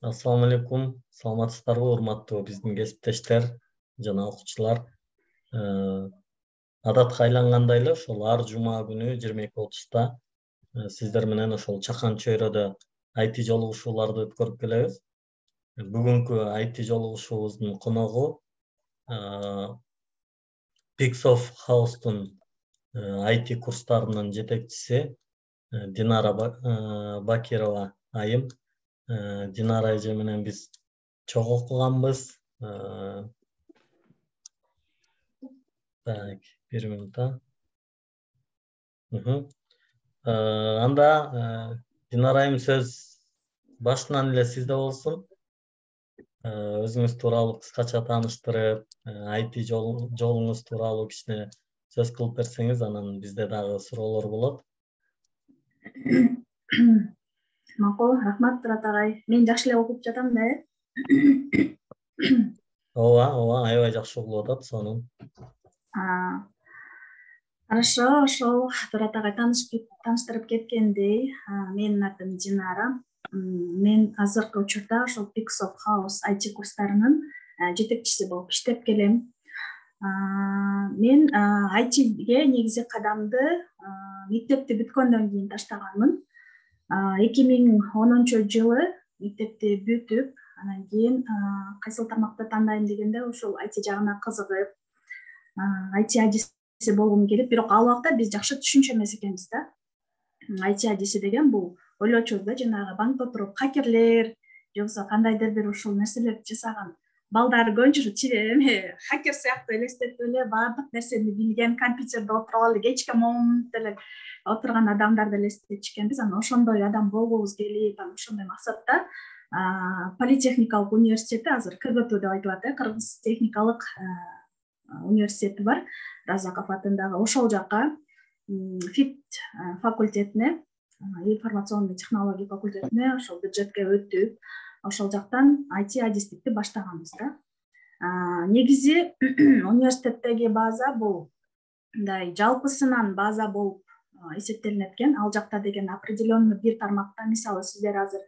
Assalamu алейкум. Саламатсыздарбы, урматтуу биздин кесиптештер жана окуучулар. Адатка айлангандай эле ошол ар жума күнү 22:30 сиздер менен ошол Чакан чөйрөдө IT жолугушууларды өткөрүп келебиз. Бүгүнкү IT жолугушуубуздун коногу Pixof House'тун IT курстарынын жетекчиси Динара Бакирова айым. Динара эже менен биз чогуу окуганбыз. Так, бир минут. Анда Динара айым сөз башынан эле сизде болсун. Өзүңүз тууралуу кыскача тааныштырып, IT жолуңуз тууралуу кичине сөз кылып берсеңиз, анан бизде дагы суроолор болот. Макул, рахмат Турат агай. Мен жакшы эле окуп жатам да. Ооба, аябай жакшы угулуп атат, сонун. Хорошо, ошол Турат агай тааныштырып кеткендей, менин атым Динара. Мен азыркы учурда ошол Pixof House IT курстарынын жетекчиси болуп иштеп келем. Мен ITге негизи кадамды мектепти бүткөндөн кийин таштаганмын. 2010-жылы мектепти бүтүп, анан кийин кайсыл тармакты тандайм дегенде ошол IT жагына кызыгып, IT адиси болгум келип, бирок ал убакта биз жакшы түшүнчү эмес экенбиз да. IT адиси деген бул ойлочубуз да, жанагы банкта туруп хакерлер, же болбосо кандайдыр бир ушул нерселерди жасаган балдар көбүнчө хакер сыяктуу элестетип эле баардык нерсени билген, компьютерде отуруп алып кечке момунтта эле отурган адамдарды элестетишкенбиз. Анан ошондой адам болгубуз келип, анан ошондой максатта Политехникалык университети, азыр КГТУ деп айтылат, Кыргыз техникалык университети бар, Разаков атындагы, ошол жакка ФИТ факультетине, информационный технология факультетине ошол бюджетке өтүп, ошол жактан IT адистикти баштаганбыз да. Негизи университеттеги база бул мындай жалпысынан база болуп эсептелинет экен. Ал жакта деген определенный бир тармакта, мисалы сиздер азыр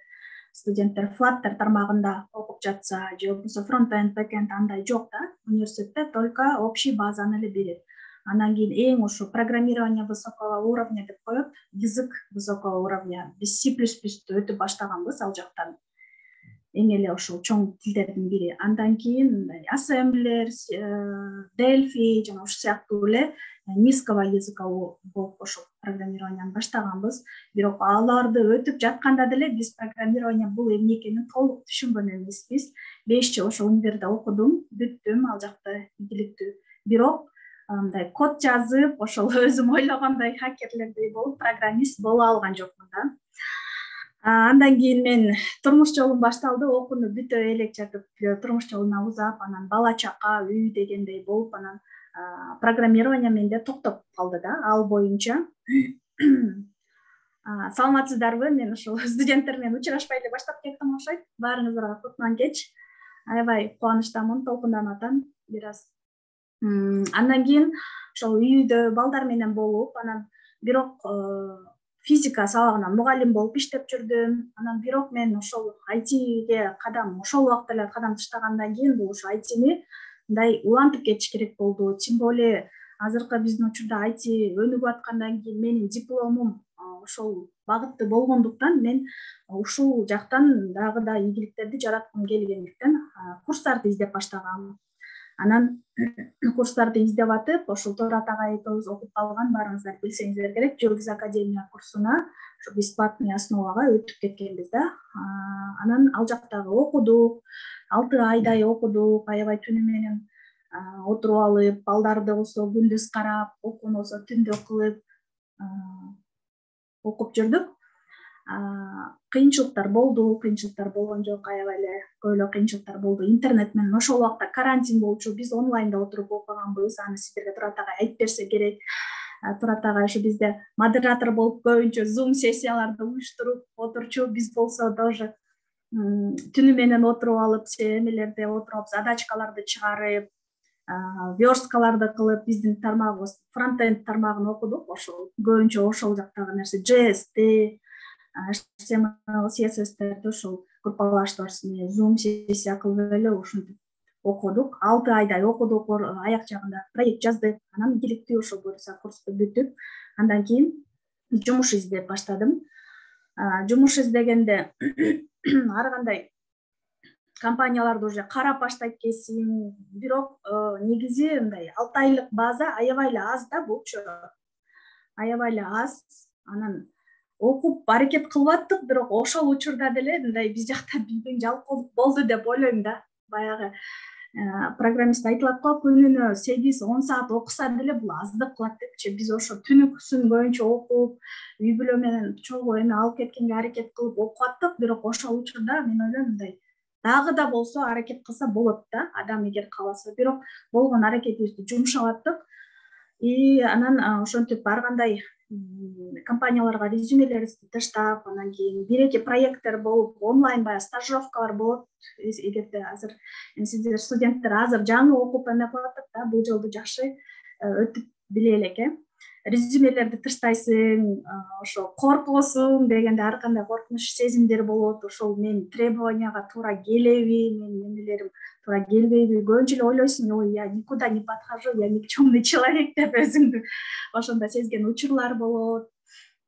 студенттер Flutter тармагында окуп жатса, же болбосо фронт-энд, бэк-энд андай жок да. Университетте только общий базаны эле берет. Анан кийин эң ушу программирование высокого уровня деп коет, язык высокого уровня. Биз C++'ту өтүп баштаганбыз ал жактан. Эң эле ошол чоң тилдердин бири. Андан кийин Assembler, Delphi жана ошол сыяктуу эле низкого языка болуп ошол программированияны баштаганбыз. Бирок аларды өтүп жатканда деле биз программирование бул эмне экенин толук түшүнгөн эмеспиз. 5 жыл ошол универде окудум, бүттүм, ал жакта ийгиликтүү. Бирок мындай код жазып, ошол өзүм ойлогондой хакерлердей болуп, программист боло алган жокмун да. Андан кийин мен турмуш жолум башталды, окууну бүтө элек жатып, турмуш жолуна узап, анан бала чака, үй дегендей болуп, анан программирование менде токтоп калды да, ал боюнча. Саламатсыздарбы? Мен ошол студенттер менен учурашпай эле баштап кеттим окшойт. Баарыңыздарга кутман кеч. Аябай кубанычтамын, толкунданып атам бир аз. Андан кийин ошол үйдө балдар менен болуп, анан бирок физика сабагынан мугалим болуп иштеп жүрдүм. Анан бирок мен ошол ITге кадам, ошол убакта эле кадам таштагандан кийин бул ошо ITни мындай улантып кетиш керек болду. Тем более азыркы биздин учурда IT өнүгүп аткандан кийин менин дипломум ошол багытты болгондуктан мен ушул жактан дагы да ийгиликтерди жараткым келгендиктен курстарды издеп баштагам. Анан курстарды издеп атып, ошол Турат агай экөөбүз окуп калган, баарыңыздар билсеңиздер керек, Жұлдыз Академия курсуна ошо бесплатный основага өтүп кеткенбиз да. Анан ал жактагы окудук, 6 айдай окудук, аябай түнү менен отуруп алып, балдарды болсо күндүз карап, окууну болсо түндө кылып окуп жүрдүк. Кыйынчылыктар болду, кыйынчылыктар болгон жок, аябай эле көп эле кыйынчылыктар болду. Интернет менен ошол убакта карантин болчу, биз онлайнда отуруп окуганбыз. Аны сиздерге Турат агай айтып берсе керек. Турат агай ошо бизде модератор болуп көбүнчө Zoom сессияларды уюштуруп отурчу. Биз болсо тоже түнү менен отуруп алып, эмелерде отуруп, задачкаларды чыгарып, версткаларды кылып, биздин тармагыбыз фронт-энд тармагын окудук. Ошол көбүнчө ошол жактагы нерсе JS, HTML, CSS ошол группалаштырып Zoom сессия кылып эле ушинтип окудук. 6 айдай окудук, аяк жагында проект жаздык. Анан керектүү ошо буюрса курсту бүтүп, андан кийин жумуш издеп баштадым. Жумуш издегенде ар кандай компанияларды уже карап баштайт экенсиң, бирок негизи мындай 6 айлык база аябай эле аз да болчу. Аябай эле аз. Анан окуп аракет кылып аттык, бирок ошол учурда деле мындай биз жакта билбейм жалкоолук болду деп ойлойм да. Баягы программист айтылат го, күнүнө 8-10 саат окуса деле бул аздык кылат депчи. Биз ошо түнүксүн боюнча окуп, үй бүлө менен чогуу эме алып кеткенге аракет кылып окуп аттык, бирок ошол учурда мен ойлойм мындай дагы да болсо аракет кылса болот да, адам эгер кааласа. Бирок болгон аракетибизди жумшап аттык. Анан ошентип ар кандай компанияларга резюмелерибизди таштап, анан кийин бир-эки проекттер болуп, онлайн баягы стажировкалар болот. Эгерде азыр сиздер студенттер азыр жаңы окуп эме кылып атат да, бул жолду жакшы өтүп биле элеке. Резюмелерди таштайсың, ошо коркосуң дегенде ар кандай коркунуч сезимдер болот. Ошол мен требованияга туура келеби, менин эмелерим туура келбейби, көбүнчө эле ойлойсуң, ой, я никуда не подхожу, я никчемный человек деп өзүңдү ошондо сезген учурлар болот.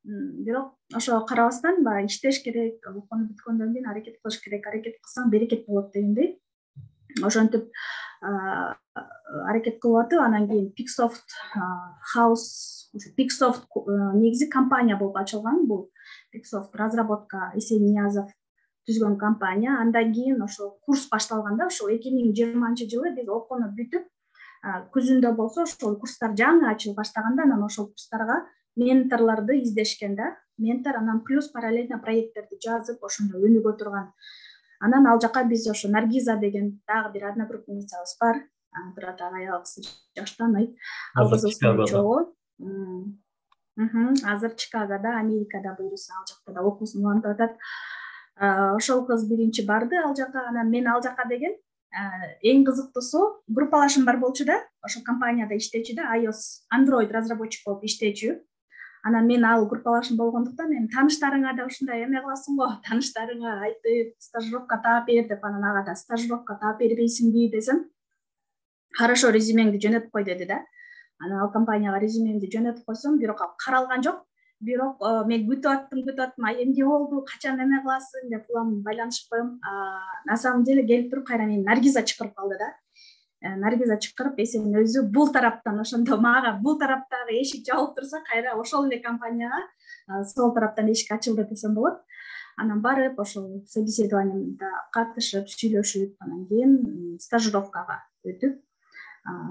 Бирок ошого карабастан баягы иштеш керек, окууну бүткөндөн кийин аракет кылыш керек, аракет кылсаң берекет болот дегендей. Ошентип аракет кылып атып, анан кийин Pixsoft House, Pixsoft негизи компания болуп ачылган. Бул Pixsoft разработка Эсениязов түзгөн компания. Андан кийин ошо курс башталганда, ошо 2020-жылы биз окууну бүтүп, күзүндө болсо ошол курстар жаңы ачылып баштаганда, анан ошол курстарга менторлорду издешкен да. Ментор анан плюс параллельно проекттерди жазып, ошондо өнүгө турган. Анан ал жака биз ошо Наргиза деген дагы бир одногруппницабыз бар. Бирок аябай жаш тааныйт. Ал кызыбыз менен чогуу. Азыр Чикагода, Америкада буюрса, ал жакта да окуусун улантып атат. Ошол кыз биринчи барды ал жака, анан мен ал жака деген эң кызыктуусу группалашым бар болчу да, ошол компанияда иштечү да, iOS, Android разработчик болуп иштечү. Анан мен ал группалашым болгондуктан эми тааныштарыңа да ушундай эме кыласың го, тааныштарыңа айтып, стажировка таап бер деп, анан ага да стажировка таап бербейсиңби десем, хорошо, резюмеңди жөнөтүп кой деди да. Анан ал компанияга резюмемди жөнөтүп койсом, бирок ал каралган жок. Бирок мен күтүп аттым, ай эмне болду, качан эме кыласың деп улам байланышып коем. На самом деле келип туруп кайра мени Наргиза чакырып калды да. Наргиза чакырып, эсен өзү бул тараптан, ошондо мага бул тараптагы эшик жабылып турса, кайра ошол эле компанияга сол тараптан эшик ачылды десем болот. Анан барып, ошол собеседованиемде катышып, сүйлөшүп, анан кийин стажировкага өтүп,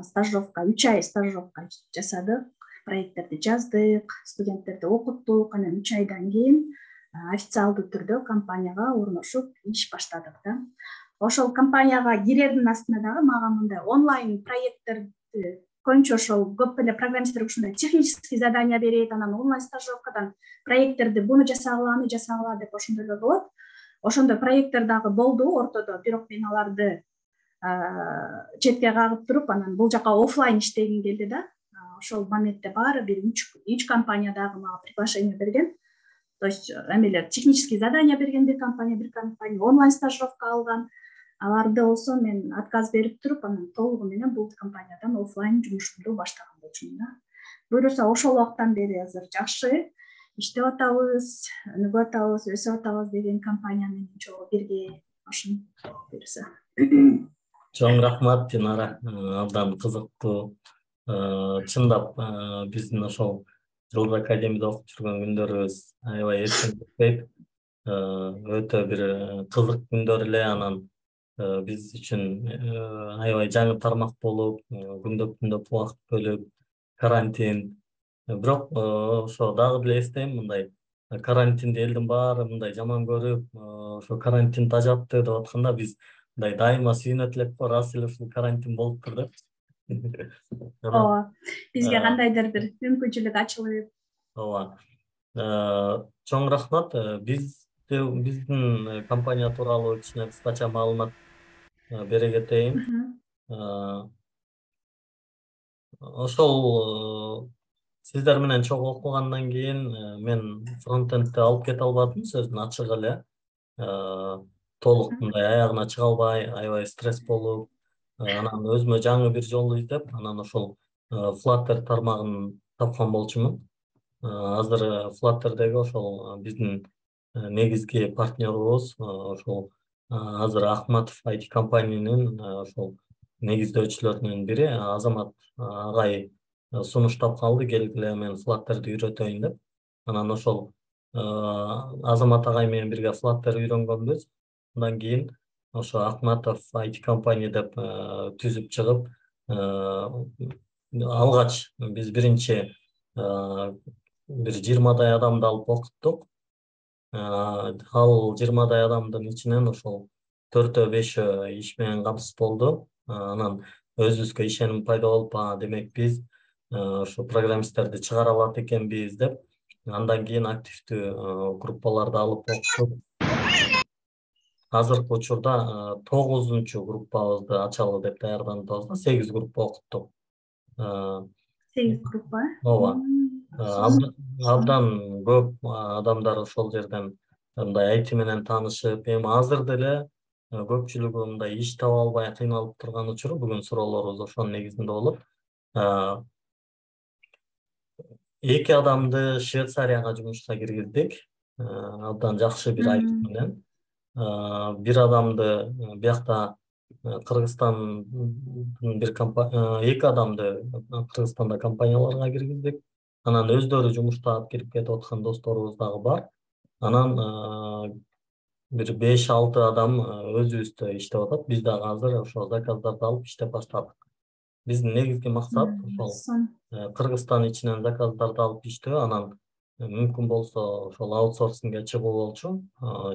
стажировка 3 ай стажировка жасадык, проекттерди жаздык, студенттерди окуттук. Анан 3 айдан кийин официалдуу түрдө компанияга орношуп иш баштадык да. Ошол компанияга кирердин астында дагы мага мындай онлайн проекттерди көбүнчө ошол көп эле программисттер ушундай технический задания берет, анан онлайн стажировкадан проекттерди буну жасагыла, аны жасагыла деп ошондой эле болот. Ошондой проекттер дагы болду ортодо, бирок мен аларды четке кагып туруп, анан бул жака офлайн иштегим келди да. Ошол моментте баары бир 3 компания дагы мага приглашение берген. То есть эмелер технический задания берген бир компания онлайн стажировка алган. Аларды болсо мен отказ берип туруп, анан толугу менен бул компаниядан офлайн жумушумду баштаган болчумун да. Буюрса ошол убактан бери азыр жакшы иштеп атабыз, өнүгүп атабыз, өсүп атабыз деген компания менен чогуу бирге ошон буюрса. Чоң рахмат, Динара. Абдан кызыктуу. Чындап биздин ошол Жылдыз академияда окуп жүргөн күндөрүбүз аябай эстен кетпейт. Өтө бир кызык күндөр эле. Анан биз үчүн аябай жаңы тармак болуп, күндөп убакыт бөлүп, карантин. Бирок ошо дагы деле эстейм, мындай карантинди элдин баары мындай жаман көрүп, ошо карантин тажапты деп атканда биз мындай дайыма сүйүнөт элек го, рас эле ушул карантин болуптур деп. Ооба, бизге кандайдыр бир мүмкүнчүлүк ачылып. Ооба. Чоң рахмат. Биздин компания тууралуу кичине кыскача маалымат бере кетейин. Ошол сиздер менен чогуу окугандан кийин мен фронтендти алып кете албадым, сөздүн ачыгы эле. толук мындай аягына чыга албай, аябай стресс болуп, анан өзүмө жаңы бир жол издеп, анан ошол Flutter тармагын тапкан болчумун. Азыр Flutterдеги ошол биздин негизги партнерубуз ошол азыр Ахматов IT компаниянын ошол негиздөөчүлөрүнүн бири Азамат агай сунуштап калды, келгиле мен Flutterди үйрөтөйүн деп. Анан ошол Азамат агай менен бирге Flutter үйрөнгөнбүз. Андан кийин ошо Ахматов IT компания деп түзүп чыгып, алгач биз биринчи бир 20 адамды алып окуттук. Ал 20 адамдын ичинен ошол 4-5 иш менен камсыз болду. Анан өзүбүзгө ишеним пайда болуп, демек биз ошо программисттерди чыгара алат экенбиз деп, андан кийин активдүү группаларды алып окуттук. Азыркы учурда 9-чу группабызды ачалы деп даярданып атабыз. 8 группа окуттук. 8 группа. Ооба. Абдан көп адамдар ошол жерден мындай IT менен таанышып, эми азыр деле көпчүлүгү мындай иш таба албай кыйналып турган учуру бүгүн суроолорубуз ошонун негизинде болот. 2 адамды Швейцарияга жумушка киргиздик. Абдан жакшы бир IT менен. Бир адамды биякта Кыргызстандын бир 2 адамды Кыргызстанда компанияларга киргиздик. Анан өздөрү жумуштап кирип кетип аткан досторубуз дагы бар. Анан бир 5-6 адам өзүбүздө иштеп атат. Биз дагы азыр ошо заказдарды алып иштеп баштадык. Биздин негизги максат ошол Кыргызстан ичинен заказдарды алып иштөө, анан мүмкүн болсо ошол аутсорсингге чыгуу болчу,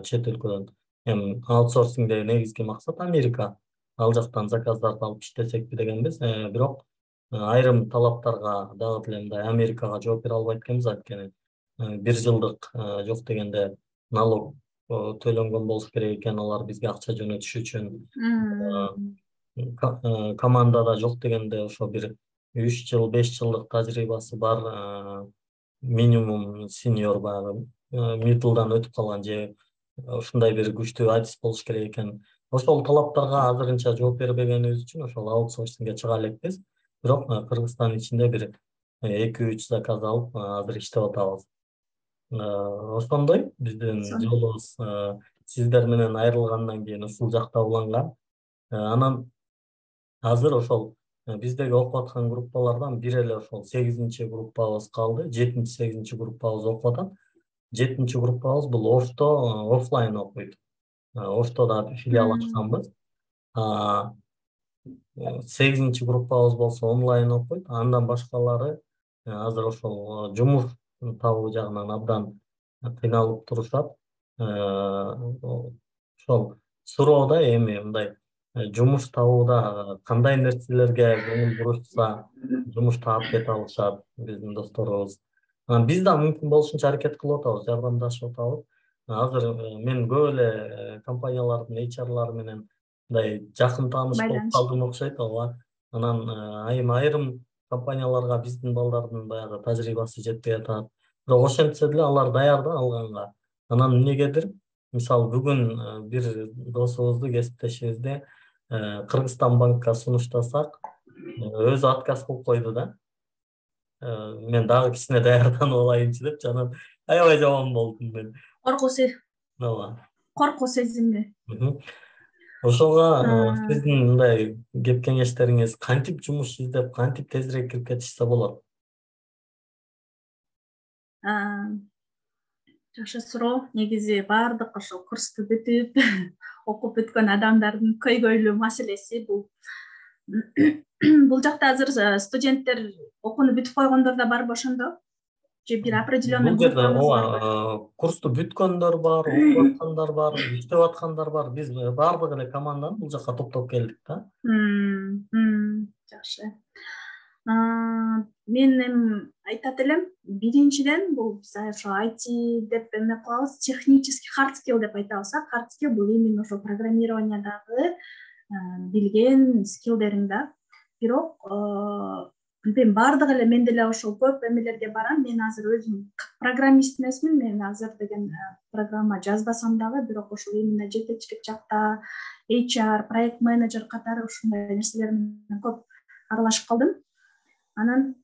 чет өлкөдөн. Эми аутсорсингдеги негизги максат Америка. Ал жактан заказдарды алып иштесекпи дегенбиз. Бирок айрым талаптарга дагы деле мындай Америкага жооп бере албайт экенбиз, анткени 1 жылдык жок дегенде налог төлөнгөн болуш керек экен, алар бизге акча жөнөтүш үчүн. Командада жок дегенде ошо бир 3 жыл, 5 жылдык тажрыйбасы бар, минимум сеньор баягы middle'дан өтүп калган же ушундай бир күчтүү адис болуш керек экен. Ошол талаптарга азырынча жооп бербегенибиз үчүн ошол аутсорсингге чыга элекпиз. Бирок Кыргызстан ичинде бир 2-3 заказ алып азыр иштеп атабыз. Ошондой биздин жолубуз сиздер менен айрылгандан кийин ушул жакта уланган. Анан азыр ошол биздеги окуп аткан группалардан бир эле ошол 8-чи группабыз калды. 7-8-чи группабыз окуп атат. 7-чи группабыз бул Офто офлайн окуйт. Офтода филиал ачканбыз. 8-чи группабыз болсо онлайн окуйт. Андан башкалары азыр ошол жумуш табуу жагынан абдан кыйналып турушат. Ошол суроодо эми мындай жумуш табууда кандай нерселерге көңүл бурушса жумуш таап кете алышат биздин досторубуз. Биз да мүмкүн болушунча аракет кылып атабыз, жардамдашып атабыз. Азыр мен көп эле компаниялардын HR-лары менен мындай жакын тааныш болуп калдым окшойт, ооба. Анан айрым компанияларга биздин балдардын баягы тажрыйбасы жетпей атат. Бирок ошентсе деле алар даяр да алганга. Анан эмнегедир, мисалы бүгүн бир досубузду, кесиптешибизди Кыргызстан банкка сунуштасак, өзү отказ кылып койду да. Мен дагы кичине даярданып алайынчы деп, анан аябай жаман болдум мен. Коркуу сезимби? Ошого сиздин мындай кеп кеңештериңиз кантип жумуш издеп, кантип тезирээк кирип кетишсе болот? Жакшы суроо. Негизи баардык ошол курсту бүтүп окуп бүткөн адамдардын көйгөйлүү маселеси бул. Бул жакта азыр студенттер окууну бүтүп койгондор да барбы ошондо? Же бир определенный группаңыз барбы? Курсту бүткөндөр бар, окуп аткандар бар, иштеп аткандар бар. Биз баардык эле команданы бул жакка топтоп келдик да. Жакшы. Мен эми айтат элем, биринчиден бул биз ошо IT деп эме кылабыз, технический hard skill деп айтабыз. Hard skill бул именно ошо программированиядагы билген скиллдериң да. Бирок билбейм, баардыгы эле мен деле ошол көп эмелерге барам. Мен азыр өзүм программист эмесмин. Мен азыр деген программа жазбасам дагы, бирок ошол именно жетекчилик жакта HR, проект менеджер катары ушундай нерселер менен көп аралашып калдым. Анан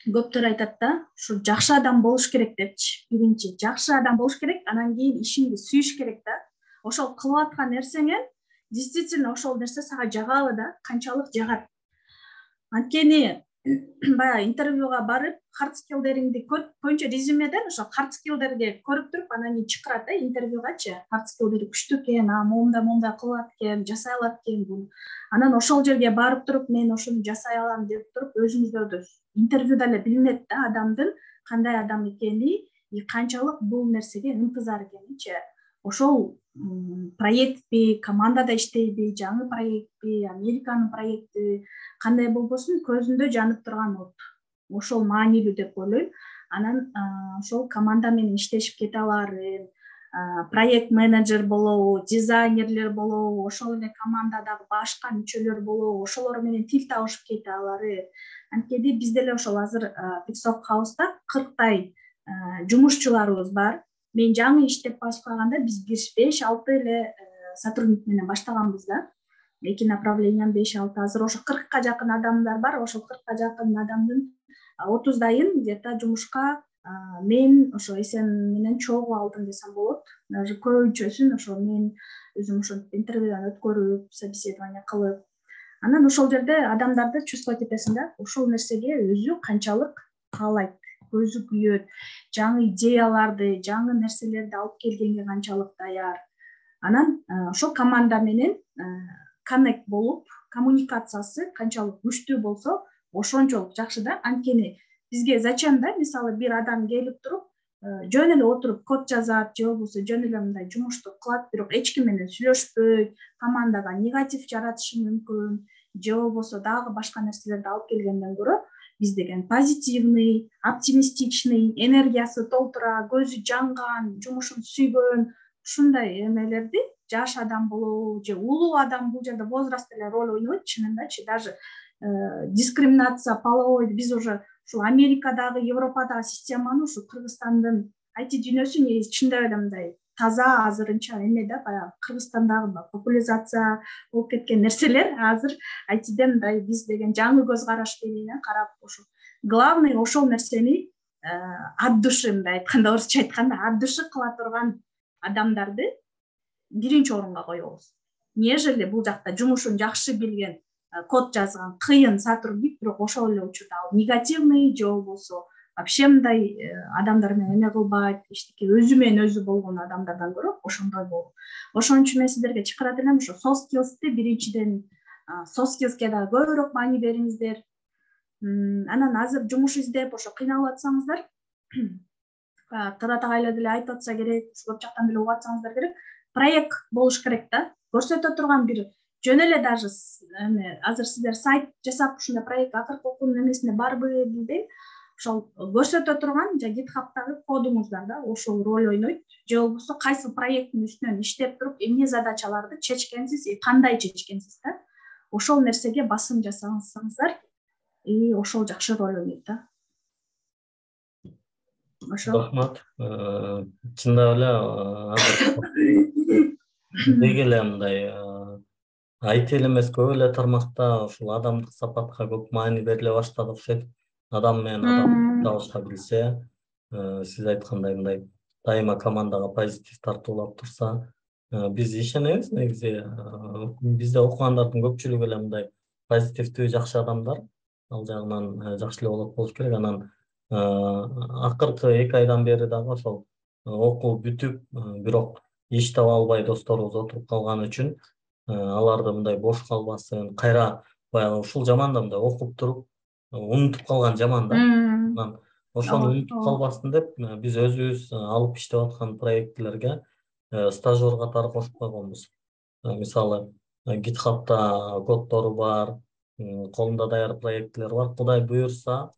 көптөр айтат да, ушу жакшы адам болуш керек депчи. Биринчи жакшы адам болуш керек, анан кийин ишиңди сүйүш керек да. Ошол кылып аткан нерсеңе действительно ошол нерсе сага жагабы да, канчалык жагат. Анткени баягы интервьюга барып, hard skill'дериңди көрүп, көбүнчө резюмеден ошо hard skill'дерди көрүп туруп, анан кийин чакырат да интервьюгачы. Hard skill'дери күчтүү экен, моундай кылат экен, жасай алат экен бул. Анан ошол жерге барып туруп, мен ошону жасай алам деп туруп, өзүңүздөрдү интервьюда эле билинет да адамдын кандай адам экени, канчалык бул нерсеге ынтызар экеничи. Ошол проектпи, командада иштейби, жаңы проектпи, Американын проекти кандай болбосун көзүндө жанып турган от. Ошол маанилүү деп ойлойм. Анан ошол команда менен иштешип кете аларын, проект менеджер болобу, дизайнерлер болобу, ошол эле командадагы башка мүчөлөр болобу, ошолор менен тил табышып кете алары. Анткени биз деле ошол азыр Pixoft House'да 40 жумушчуларыбыз бар. Мен жаңы иштеп баштаганда биз 5-6 эле сотрудник менен баштаганбыз да. Эки направлениям 5-6, азыр ошо 40ка жакын адамдар бар. Ошол 40ка жакын адамдын 30дайын где-то жумушка мен ошо эсен менен чогуу алдым десем болот. Даже көбүнчөсүн ошо мен өзүм ошо интервьюдан өткөрүп, собеседование кылып. Анан ошол жерде адамдарды чувствовать этесиң да, ошол нерсеге өзү канчалык каалайт, көзү күйөт, жаңы идеяларды, жаңы нерселерди алып келгенге канчалык даяр. Анан ошол команда менен коннект болуп, коммуникациясы канчалык күчтүү болсо, ошончолук жакшы да. Анткени бизге зачем да, мисалы бир адам келип туруп, жөн эле отуруп код жазат, же болбосо жөн эле мындай жумушту кылат, бирок эч ким менен сүйлөшпөйт, командага негатив жаратышы мүмкүн, же болбосо дагы башка нерселерди алып келгенден көрө, биз деген позитивный, оптимистичный, энергиясы толтура, көзү жанган, жумушун сүйгөн, ушундай эмелерди жаш адам болобу же улуу адам, бул жерде возраст эле роль ойнойт чынындачы. Даже дискриминация половой биз уже ушул Америкадагы, Европадагы системаны ушу Кыргызстандын IT дүйнөсү негизи чындап эле мындай таза азырынча эме да, баягы Кыргызстандагы популяризация болуп кеткен нерселер азыр ITде мындай биз деген жаңы көз караш менен карап, ошо главный ошол нерсени от души, мындай айтканда, орусча айтканда от души кыла турган адамдарды биринчи орунга коебуз. Нежели бул жакта жумушун жакшы билген, код жазган кыйын сотрудник, бирок ошол эле учурда ал негативный же болбосо вообще мындай адамдар менен эме кылбайт, эчтеке өзү менен өзү болгон адамдардан көрө ошондой болуп. Ошон үчүн мен сиздерге чакырат элем, ошо soft skills'ти биринчиден soft skills'ке да көбүрөөк маани бериңиздер. Анан азыр жумуш издеп ошо кыйналып атсаңыздар, Таратага эле деле айтып атса керек, көп жактан деле угуп атсаңыздар керек, проект болуш керек да. Көрсөтө турган бир жөн эле даже азыр сиздер сайт жасап ушундай проект акыркы окуунун эмесинде барбы билбейм. Ошол көрсөтө турган же GitHub'дагы кодуңуздар да, ошол роль ойнойт. Же болбосо кайсы проекттин үстүнөн иштеп туруп, эмне задачаларды чечкенсиз, кандай чечкенсиз да. Ошол нерсеге басым жасасаңыздар, ошол жакшы роль ойнойт да. Рахмат. Чындап эле азыр деги эле мындай IT эле эмес, көп эле тармакта ушул адамдык сапатка көп маани бериле баштады окшойт. Адам менен адам табышка билсе, сиз айткандай мындай дайыма командага позитив тартуулап турса, биз ишенебиз негизи. Бизде окугандардын көпчүлүгү эле мындай позитивдүү, жакшы адамдар. Ал жагынан жакшы эле болуш керек. Анан акыркы 2 айдан бери дагы ошол окуу бүтүп, бирок иш таба албай досторубуз отуруп калган үчүн аларды мындай бош калбасын, кайра баягы ушул жаман да, мындай окуп туруп унутуп калган жаман да. Анан ошону унутуп калбасын деп биз өзүбүз алып иштеп аткан проектлерге стажер катары кошуп койгонбуз. Мисалы GitHub'да коддору бар, колунда даяр проектлер бар. Кудай буюрса,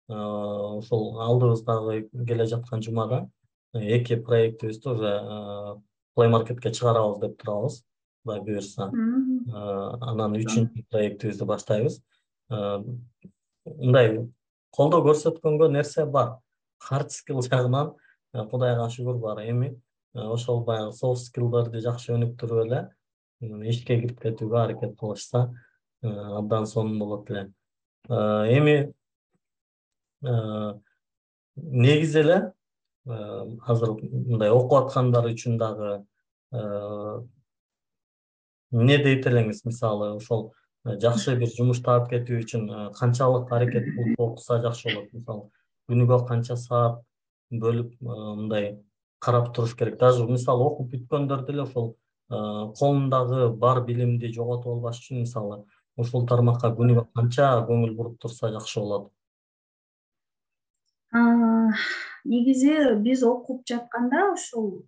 ошол алдыбыздагы келе жаткан жумада 2 проектибизди уже Play Marketке чыгарабыз деп турабыз. Кудай буюрса. Анан 3-чү проектибизди баштайбыз. мындай колдоо көрсөткөнгө нерсе бар. Hard skill жагынан Кудайга шүгүр бар. Эми ошол баягы soft skill'дарды жакшы өнүктүрүп эле ишке кирип кетүүгө аракет кылышса абдан сонун болот эле. Эми негизи эле азыр мындай окуп аткандар үчүн дагы эмне дейт элеңиз? Мисалы, ошол жакшы бир жумуш таап кетүү үчүн канчалык аракет кылып окуса жакшы болот? Мисалы, күнүгө канча саат бөлүп мындай карап туруш керек? Даже мисалы окуп бүткөндөр деле ошол колундагы бар билимди жоготуп албаш үчүн мисалы ушул тармакка күнүгө канча көңүл буруп турса жакшы болот? Негизи биз окуп жатканда ошол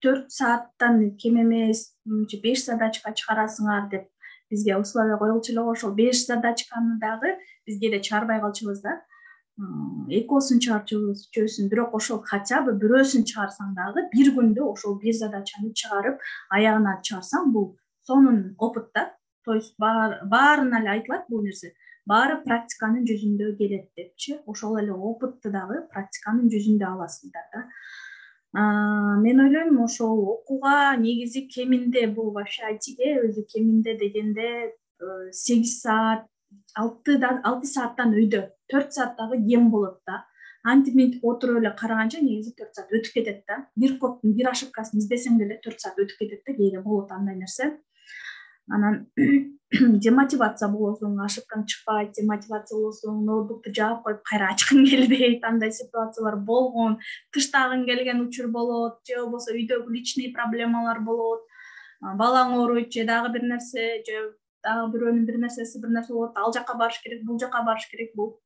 4 сааттан кем эмес 5 задачка чыгарасыңар деп бизге условия коюлчу эле. Ошол 5 задачканы дагы биз кээде чыгарбай калчубуз да. Экөөсүн чыгарчубуз, үчөөсүн, бирок ошол хотя бы бирөөсүн чыгарсаң дагы бир күндө ошол 1 задачаны чыгарып аягына чыгарсаң бул сонун опыт да. То есть баарына эле айтылат бул нерсе. Баары практиканын жүзүндө келет депчи. Ошол эле опытты дагы практиканын жүзүндө аласыздар да. Мен ойлойм ошол окууга негизи кеминде бул вообще айтиге өзү кеминде дегенде 8 саат, 6 сааттан өйдө 4 саат дагы кем болот да. Антип отуруп эле караганча негизи 4 саат өтүп кетет да. Бир коддун бир ошибкасын издесең деле 4 саат өтүп кетет да, кээде болот андай нерсе. Анан демотивация болосуң, ошибкаң чыкпайт, демотивация болосуң, ноутбукту жаап коюп кайра ачкың келбейт, андай ситуациялар болгон, тыштагың келген учур болот, же болбосо үйдөгү личный проблемалар болот, балаң ооруйт, же дагы бир нерсе, же дагы бирөөнүн бир нерсеси болот, ал жака барыш керек, бул жака барыш керек бул.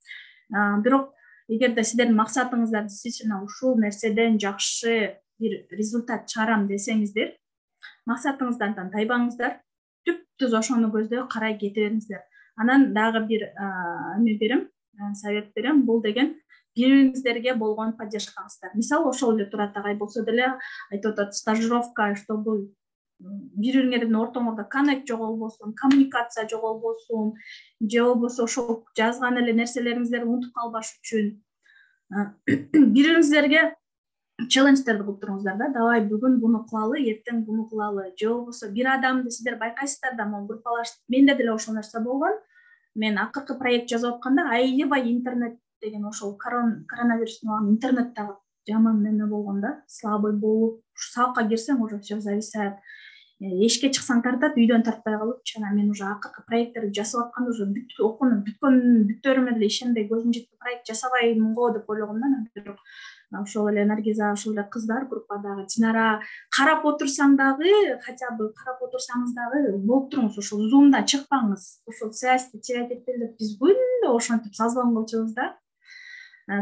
Бирок эгерде сиздердин максатыңыздар действительно ушул нерседен жакшы бир результат чыгарам десеңиздер, максатыңыздардан тайбаңыздар. Түз ошону көздөй карай кете бериңиздер. Анан дагы бир эме берем, совет берем. Бул деген бириңиздерге болгон поддержкаңыздар. Мисалы, ошол эле Турат агай болсо деле айтып атат, стажировка, чтобы бириңердин ортоңордо коннект жоголбосун, коммуникация жоголбосун, же болбосо ошол жазган эле нерселериңиздерди унутуп калбаш үчүн бириңиздерге челлендждерди кылып туруңуздар да. Давай бүгүн буну кылалы, эртең буну кылалы. Же болбосо бир адамды сиздер байкайсыздар да, могу группалаш. Менде деле ошол нерсе болгон. Мен акыркы проект жазып атканда аябай интернет деген ошол коронавирустун интернеттагы жаман неме болгон да, слабый болуп, сабакка кирсең уже все зависает. Эшикке чыксаң тартат, үйдөн тартпай калыпчы. Анан мен уже акыркы проекттерди жасап атканда уже окууну бүткөнүмө деле ишенбей, көзүм жетпей проект жасабаймын го деп ойлогом да. Бирок ошол эле Наргиза, ошол эле кыздар группадагы Динара карап отурсаң дагы, хотя бы карап отурсаңыз дагы болуп туруңуз, ошол зумда чыкпаңыз. Ошол связьти терять этпей деп биз күндө ошентип созвон кылчубуз да.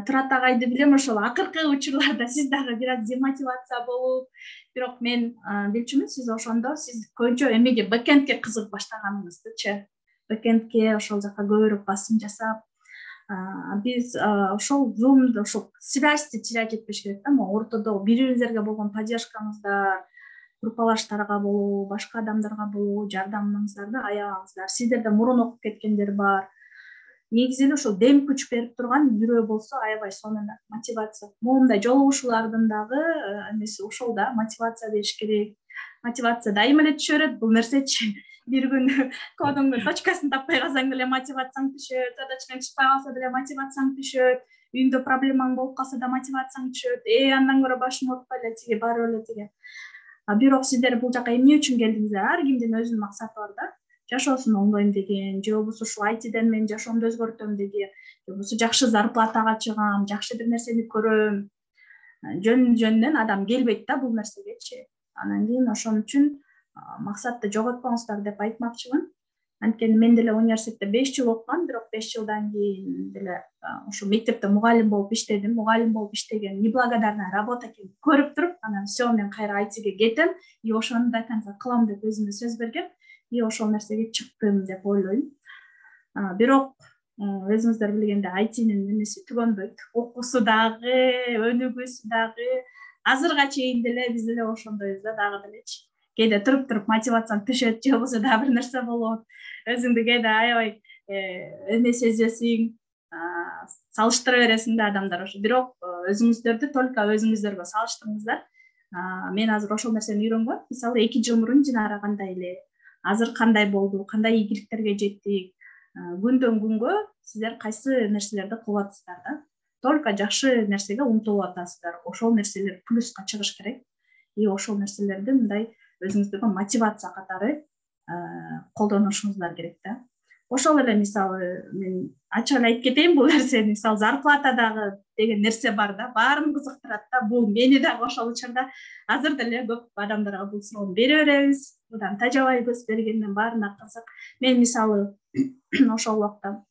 Турат агайды билем, ошол акыркы учурларда сиз дагы бир аз демотивация болуп, бирок мен билчүмүн, сиз ошондо сиз көбүнчө эмеге бэкэндке кызыгып баштаганыңыздычы. Бэкэндке ошол жака көбүрөөк басым жасап, биз ошол зумда ошол связьти терять этпеш керек да. Могу ортодо бириңиздерге болгон поддержкаңыздар, группалаштарга болобу, башка адамдарга болобу жардамыңыздарды аябаңыздар. Сиздерде мурун окуп кеткендер бар. Негизи эле ошол дем күч берип турган бирөө болсо аябай сонун мотивация. Моундай жолугушуулардын дагы эмеси ошол да, мотивация бериш керек. Мотивация дайыма эле түшө берет бул нерсечи. Бир күн кодуңдун точкасын таппай калсаң деле мотивацияң түшөт, задачкаң чыкпай калса деле мотивацияң түшөт, үйүндө проблемаң болуп калса да мотивацияң түшөт. Андан көрө башым оорутпай эле тиги барып эле тиги. Бирок сиздер бул жака эмне үчүн келдиңиздер? Ар кимдин өзүнүн максаты бар да. Жашоосун оңдойм деген, же болбосо ушул айтиден мен жашоомду өзгөртөм деген, же болбосо жакшы зарплатага чыгам, жакшы бир нерсени көрөм. Жөн-жөнүнөн адам келбейт да бул нерсегечи. Анан кийин ошон үчүн максатты жоготпоңуздар деп айтмакчымын. Анткени мен деле университетте 5 жыл окугам, бирок 5 жылдан кийин деле ошо мектепте мугалим болуп иштедим. Мугалим болуп иштеген неблагодарная работа экенин көрүп туруп, анан все, мен кайра айтиге кетем, и ошону до конца кылам деп өзүмө сөз бергем. И ошол нерсеге чыктым деп ойлойм. Бирок өзүңүздөр билгендей айтинин эмеси түгөнбөйт. Окуусу дагы, өнүгүүсү дагы. Азырга чейин деле биз деле ошондойбуз да, дагы делечи. Кээде туруп мотивацияң түшөт, же болбосо дагы бир нерсе болот. Өзүңдү кээде аябай эме сезесиң, салыштыра бересиң да адамдар ошо. Бирок өзүңүздөрдү только өзүңүздөргө салыштырыңыздар. Мен азыр ошол нерсени үйрөнгөм. Мисалы 2 жыл мурун Динара кандай эле, азыр кандай болду, кандай ийгиликтерге жеттик. Күндөн күнгө сиздер кайсы нерселерди кылып атасыздар да. Только жакшы нерсеге умтулуп атасыздар. Ошол нерселер плюска чыгыш керек. И ошол нерселерди мындай өзүңүздөргө мотивация катары колдонушуңуздар керек да. Ошол эле мисалы мен ачык эле айтып кетейин бул нерсени. Мисалы зарплатадагы деген нерсе бар да, баарын кызыктырат да. Бул мени дагы ошол учурда азыр деле көп адамдарга бул суроону бере беребиз. Мындан тажабайбыз, бергенден баарына кызык. Мен мисалы ошол убакта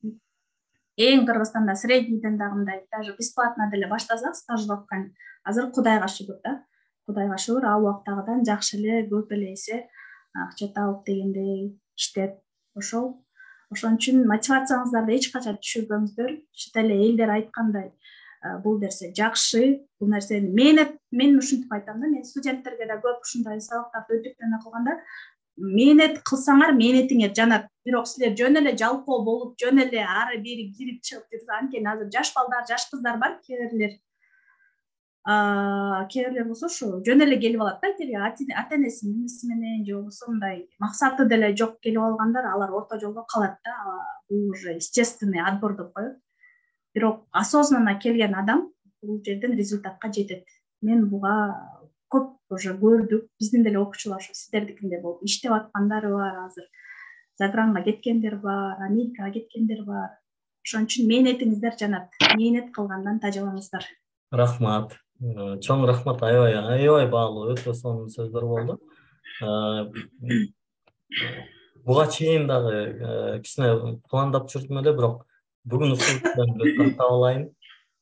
эң Кыргызстанда среднийден дагы мындай даже бесплатно деле баштасак стажировканы азыр Кудайга шүгүр да. Кудайга шүгүр, ал убактагыдан жакшы эле көп эле эсе акча таап дегендей иштеп ошон үчүн мотивацияңыздарды эч качан түшүрбөңүздөр. Чет эле элдер айткандай бул нерсе жакшы, бул нерсени мен ушинтип айтам да. Мен студенттерге да көп ушундай сабактарды өтүп эме кылганда мээнет кылсаңар мээнетиңер жанат. Бирок силер жөн эле жалкоо болуп, жөн эле ары бери кирип чыгып жүрсө, анткени азыр жаш балдар, жаш кыздар бар, кээрлер болсо ушу жөн эле келип алат да, тиги ата энесинин эмеси менен же болбосо мындай максаты деле жок келип алгандар, алар орто жолдо калат да. Бул уже естественный отбор деп коет. Бирок осознанно келген адам бул жерден результатка жетет. Мен буга көп уже көрдүк. Биздин деле окуучулар ошо сиздердикиндей болуп иштеп аткандары бар, азыр загранга кеткендер бар, Америкага кеткендер бар. Ошон үчүн мээнетиңиздер жанат. Мээнет кылгандан тажабаңыздар. Рахмат. Чоң рахмат, аябай баалуу, өтө сонун сөздөр болду. Буга чейин дагы кичине пландап жүрдүм эле, бирок бүгүн ушул жерден токтоп алайын.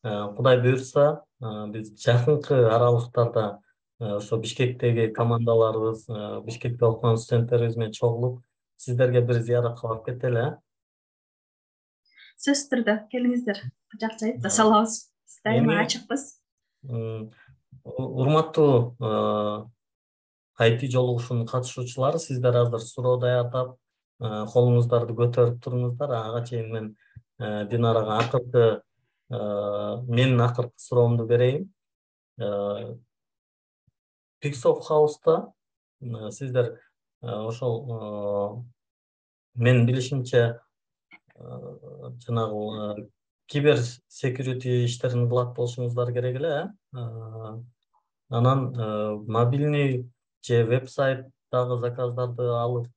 Кудай буйрса, биз жакынкы аралыктарда ошо Бишкектеги командаларыбыз, Бишкекте окуган студенттерибиз менен чогулуп, сиздерге бир зыяратка барып кетели. Сөзсүз түрдө келиңиздер. Жак жайып жасалабыз. Дайыма ачыкпыз. Урматтуу IT жолугушуунун катышуучулары, сиздер азыр суроо даярдап, колуңуздарды көтөрүп туруңуздар. Ага чейин мен Динарага акыркы менин акыркы суроомду берейин. Pixoft House'та сиздер ошол менин билишимче жанагы кибер security иштерин кылат болушуңуздар керек эле. Анан мобильный же веб-сайттагы заказдарды алып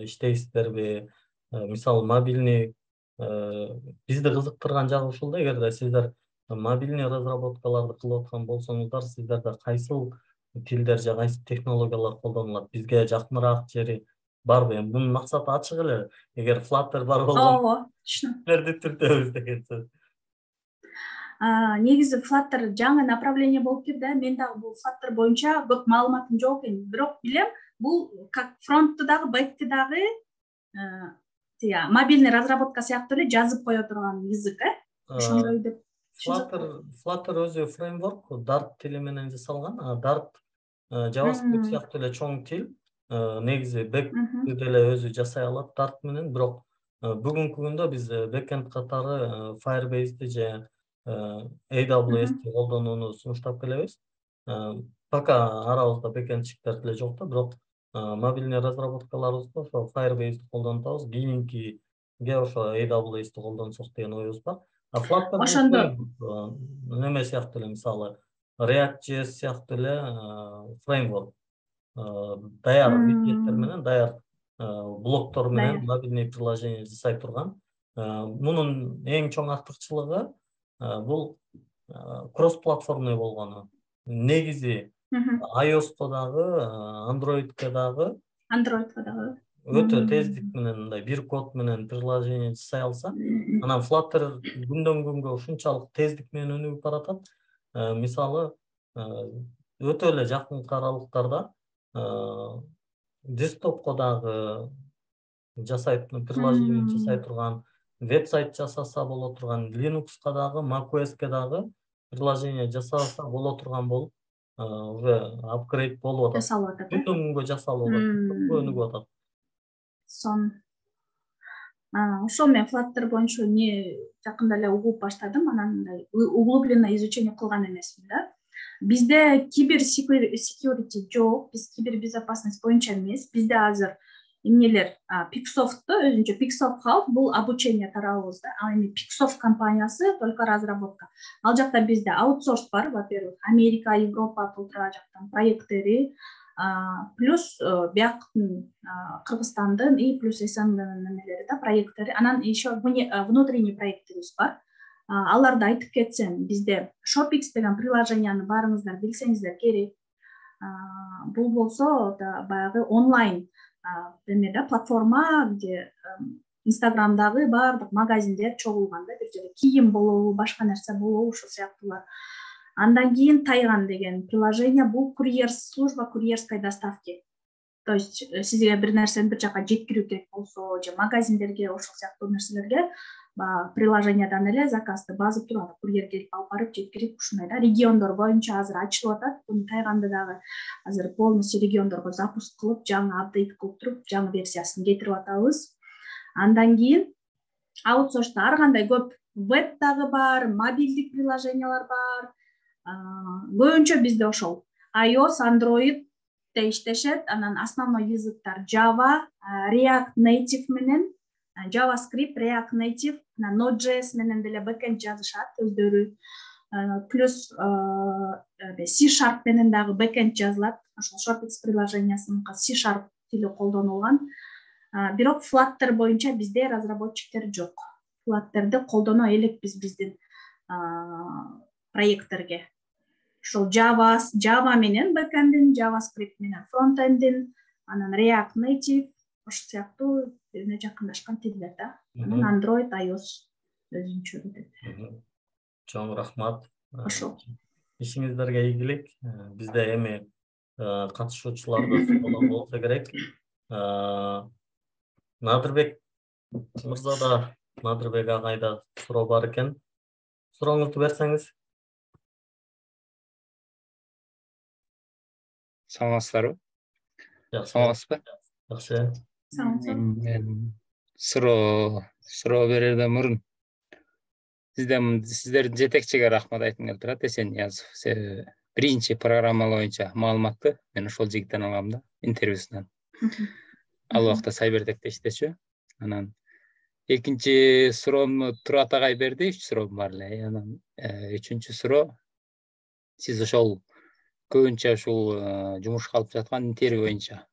иштейсиздерби? Мисалы мобильный бизди кызыктырган жагы ушул да. Эгерде сиздер мобильный разработкаларды кылып аткан болсоңуздар, сиздерде кайсыл тилдер же кайсы технологиялар колдонулат? Бизге жакыныраак жери барбы? Эми бунун максаты ачык эле. Эгер Flutter бар болгон силерди түртөбүз деген сөз. Негизи Flutter жаңы направление болуп кирди. Мен дагы бул Flutter боюнча көп маалыматым жок экен. Бирок билем, бул как фронтты дагы, бэкти дагы мобильный разработка сыяктуу эле жазып кое турган язык, ошондой деп. Flutter өзү фреймворк, Dart тили менен жасалган. Dart JavaScript сыяктуу эле чоң тил. Негизи бэкти деле өзү жасай алат Dart менен, бирок бүгүнкү күндө биз бэкенд катары Firebase'ди же AWS'ди колдонууну сунуштап келебиз. Пока арабызда бэкендчиктер деле жок да, бирок мобильный разработкаларыбызда ошо Firebase'ди колдонуп атабыз. Кийинкиге ошо AWS'ди колдонсок деген оюбуз бар. Flutter ошондо неме сыяктуу эле, мисалы React.js сыяктуу эле фреймворк. Даяр виджеттер менен, даяр блоктор менен мобильный приложение жасай турган. Мунун эң чоң артыкчылыгы бул кросс-платформный болгону. Негизи iOS'ко дагы, Android'ке дагы өтө тездик менен, мындай бир код менен приложение жасай алса, анан Flutter күндөн күнгө ушунчалык тездик менен өнүгүп баратат. Мисалы өтө эле жакынкы аралыктарда десктопко дагы жасай приложение жасай турган, веб-сайт жасаса боло турган, Linux'ка дагы, macOS'ке дагы приложение жасаса боло турган болуп, уже апгрейд болуп атат. Күндөн күнгө жасалып атат, өнүгүп атат. Ошол мен Flutter боюнча не жакында эле угуп баштадым, анан мындай углубленно изучение кылган эмесмин да. Бизде кибер security жок, биз кибербезопасность боюнча эмес. Бизде азыр эмнелер Pixsoft'tu, өзүнчө Pixsoft Health бул обучение тарабыбыз да. Ал эми Pixsoft компаниясы только разработка. Ал жакта бизде аутсорс бар, во-первых, Америка, Европа толтура жактан проекттери, плюс бияктын Кыргызстандын и плюс СНГнын немелери да, проекттери. Анан еще внутренний проекттерибиз бар. Аларды айтып кетсем, бизде Shopix деген приложенияны барыңыздар билсеңиздер керек. Бул болсо баягы онлайн деме да, платформа, где Инстаграмдагы баардык магазиндер чогулган да, бир жерде кийим болобу, башка нерсе болобу, ошол сыяктуулар. Андан кийин Тайган деген приложение, бул служба курьерской доставки. То есть сизге бир нерсени бир жака жеткирүү керек болсо, же магазиндерге, ошол сыяктуу нерселерге приложениядан эле заказды базып турат, курьер келип алып барып жеткирип, ушундай да. Региондор боюнча азыр ачылып атат. Буну Тайганды дагы азыр полностью региондорго запуск кылып, жаңы апдейт кылып туруп, жаңы версиясын кетирип атабыз. Андан кийин аутсорста ар кандай көп веб дагы бар, мобилдик приложениялар бар. Көбүнчө бизде ошол iOS, Android иштешет. Анан основной языктар Java, React Native менен, JavaScript, React Native, Node.js менен деле бэкенд жазышат өздөрү. Плюс C# менен дагы бэкенд жазылат. Ошол Shopix приложениясынын C# тили колдонулган. Бирок Flutter боюнча бизде разработчиктер жок. Flutter'ды колдоно элекпиз биздин проекттерге. Ошол Java менен бэкендин, JavaScript менен фронтендин, анан React Native, ошол сыяктуу бирине жакындашкан тилдер да. Анан Android, iOS өзүнчө кетет. Чоң рахмат. Ошол. Ишиңиздерге ийгилик. Бизде эми катышуучуларда суроолор болсо керек. Надырбек мырзада, Надырбек агайда суроо бар экен. Сурооңузду берсеңиз. Саламатсыздарбы? Саламатсызбы? Жакшы. Саламатсызбы. Суроо берерден мурун сиздердин жетекчиге рахмат айткым келип турат, Эсенниязов. Биринчи программа боюнча маалыматты мен ошол жигиттен алгам да, интервьюсунан. Ал убакта Сайбертекте иштечү. Анан экинчи суроомду Турат агай берди, 3 суроом бар эле. Анан үчүнчү суроо, сиз ошол көбүнчө ушул жумушка алып жаткан интервью боюнча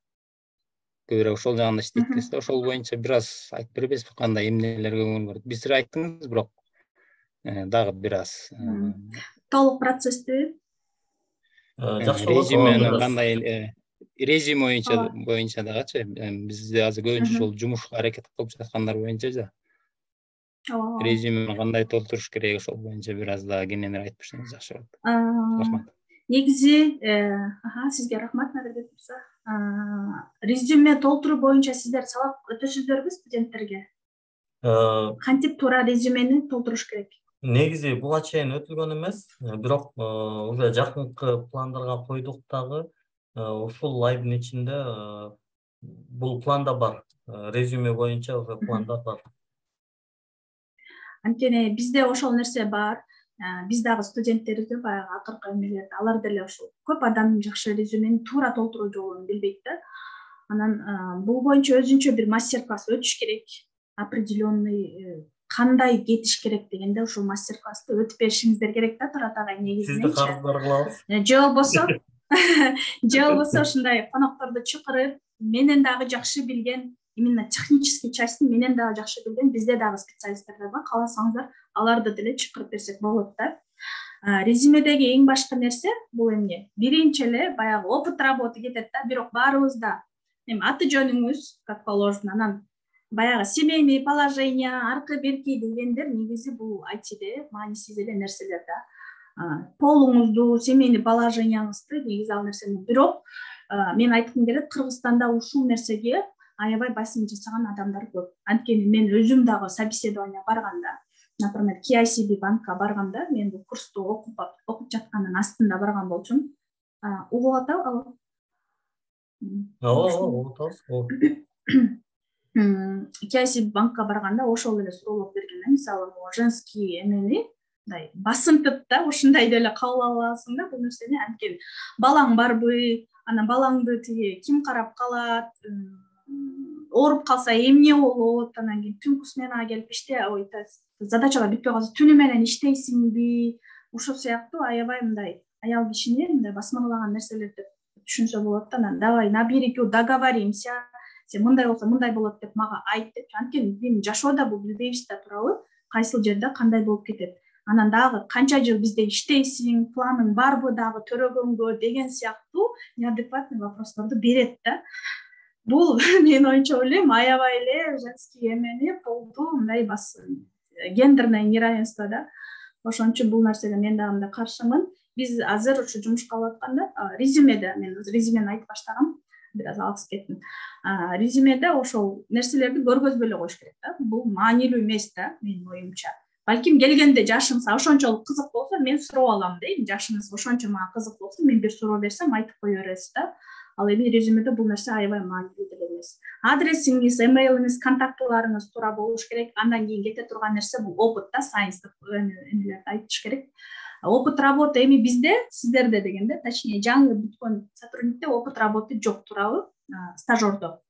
көбүрөөк ошол жагында иштейт. Ошол боюнча бир аз айтып бербейсизби, кандай эмнелерге көңүл бурат? Биз айттыңыз, бирок дагы бир аз толук процессти жакшы резюмени кандай резюме боюнча дагычы, бизде азыр көбүнчө ошол жумушка аракет кылып жаткандар боюнча да. Резюмени кандай толтуруш керек, ошол боюнча бир аз да кененирээк айтып берсеңиз жакшы болот. Рахмат. Негизи, сизге рахмат, Надырбек мырза. Резюме толтуруу боюнча сиздер сабак өтөсүздөрбү студенттерге? Кантип туура резюмени толтуруш керек? Негизи буга чейин өтүлгөн эмес, бирок уже жакынкы пландарга койдук дагы. Ушул айдын ичинде бул планда бар. Резюме боюнча уже планда бар. Анткени бизде ошол нерсе бар. Биз дагы студенттерибизде баягы акыркы эмелерди, алар деле ошол көп адам жакшы резюмени туура толтуруу жолун билбейт да. Анан бул боюнча өзүнчө бир мастер-класс өтүш керек. Определенный кандай кетиш керек дегенде ошол мастер-классты өтүп беришиңиздер керек да, Турат агай, негизинен. Сизди карыздар кылабыз. Же болбосо ушундай конокторду чакырып, менен дагы жакшы билген, именно технический частын менен дагы жакшы билген бизде дагы специалисттер бар. Кааласаңыздар, аларды деле чакырып берсек болот да. Резюмедеги эң башкы нерсе бул эмне? Биринчи эле баягы опыт работы кетет да, бирок баарыбызда эми аты жөнүңүз, как положено, анан баягы семейный положение, аркы берки дегендер негизи бул айтиде маанисиз эле нерселер да. Полуңузду, семейный положенияңызды негизи ал нерсени, бирок мен айткым келет, Кыргызстанда ушул нерсеге аябай басым жасаган адамдар көп. Анткени мен өзүм дагы собеседование барганда, например, KICB банкка барганда, мен бул курсту окуп жаткандын астында барган болчумун. Угуп атабы? Ооба. кайсы банкка барганда ошол эле суроолор берген. Мисалы, женский эмени мындай басынтып да ушундай деле кабыл аласың да бул нерсени. Анткени балаң барбы, анан балаңды тиги ким карап калат, ооруп калса эмне болот, анан кийин түнкү сменага келип ой, задачалар бүтпөй калса түнү менен иштейсиңби, ушул сыяктуу аябай мындай аял кишини мындай басмырлаган нерселерди түшүнсө болот да. Анан давай наберегу договоримся, сен мындай болсо мындай болот деп мага айт деп. Анткени биздин жашоодо бул билбейбиз да туурабы, кайсыл жерде кандай болуп кетет. Анан дагы канча жыл бизде иштейсиң, планың барбы дагы төрөгөнгө деген сыяктуу неадекватный вопросторду берет да. Бул менин оюмча ойлойм аябай эле женский эмени полду мындай гендерное неравенство да. Ошон үчүн бул нерсеге мен дагы мындай каршымын. Биз азыр ушу жумушка алып атканда резюмеде, мен резюмени айтып баштагам, бир аз алыс кеттим. Резюмеде ошол нерселерди көргөзбөй эле коюш керек да. Бул маанилүү эмес да менин оюмча. Балким келгенде жашыңыз ошончолук кызык болсо мен суроо алам дейм. Жашыңыз ошончо мага кызык болсо мен бир суроо берсем айтып кое бересиз да. Ал эми резюмеде бул нерсе аябай маанилүү деле эмес. Адресиңиз, эмейлиңиз, контактыларыңыз туура болуш керек. Андан кийин кете турган нерсе бул опыт да, сайенстик эмелерди айтыш керек. Опыт работы эми бизде, сиздерде дегенде, точнее жаңы бүткөн сотрудникте опыт работы жок туурабы, стажердо.